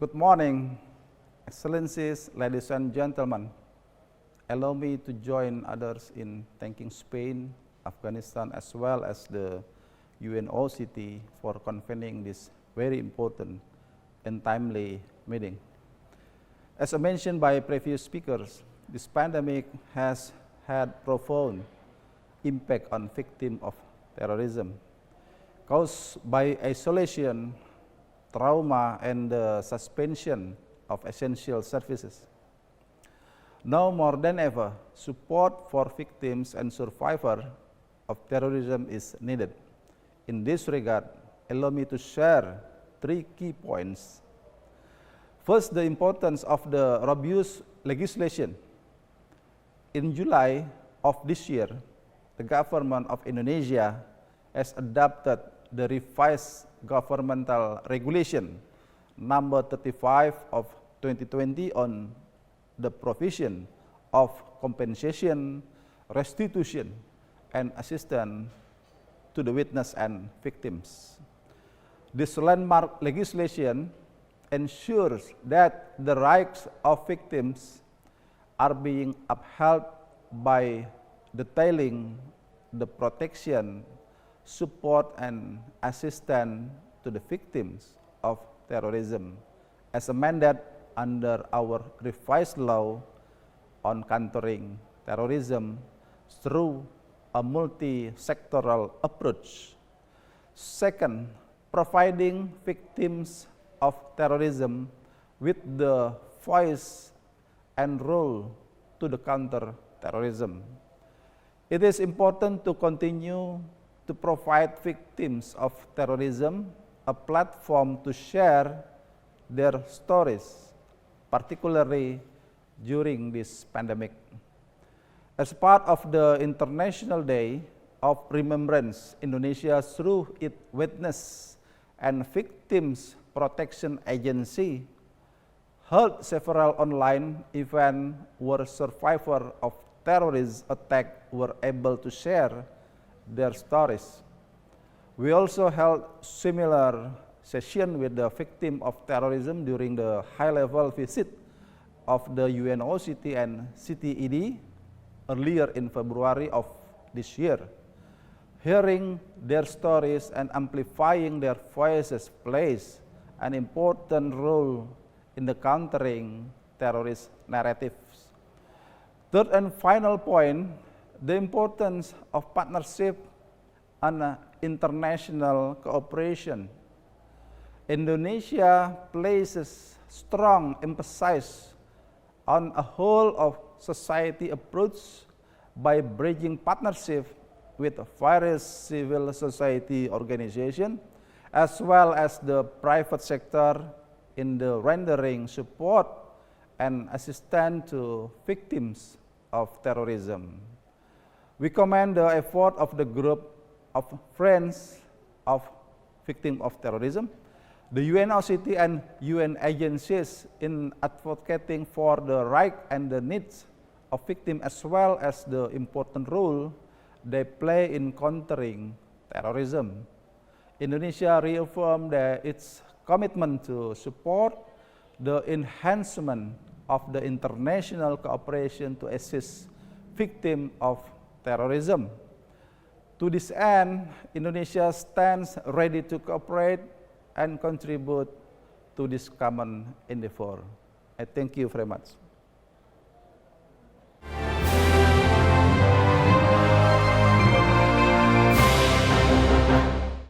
Good morning, Excellencies, ladies and gentlemen. Allow me to join others in thanking Spain, Afghanistan, as well as the UNOCT for convening this very important and timely meeting. As mentioned by previous speakers, this pandemic has had profound impact on victims of terrorism, caused by isolation, trauma, and the suspension of essential services. Now more than ever, support for victims and survivors of terrorism is needed. In this regard, allow me to share 3 key points. First, the importance of the robust legislation. In July of this year, the government of Indonesia has adopted the revised governmental regulation number 35 of 2020 on the provision of compensation, restitution, and assistance to the witness and victims. This landmark legislation ensures that the rights of victims are being upheld by detailing the protection, support, and assistance to the victims of terrorism as a mandate under our revised law on countering terrorism through a multi-sectoral approach. Second, providing victims of terrorism with the voice and role to the counter terrorism. It is important to continue to provide victims of terrorism a platform to share their stories, particularly during this pandemic. As part of the International Day of Remembrance, Indonesia, through its Witness and Victims Protection Agency, held several online events where survivors of terrorist attack were able to share their stories. We also held similar session with the victim of terrorism during the high-level visit of the UNOCT and CTED earlier in February of this year. Hearing their stories and amplifying their voices plays an important role in the countering terrorist narratives. Third and final point, the importance of partnership and international cooperation. Indonesia places strong emphasis on a whole of society approach by bridging partnership with various civil society organizations as well as the private sector in the rendering support and assistance to victims of terrorism. We commend the effort of the group of friends of victims of terrorism, the UNOCT and UN agencies in advocating for the right and the needs of victims as well as the important role they play in countering terrorism. Indonesia reaffirmed its commitment to support the enhancement of the international cooperation to assist victims of terrorism. To this end, Indonesia stands ready to cooperate and contribute to this common endeavor. I thank you very much.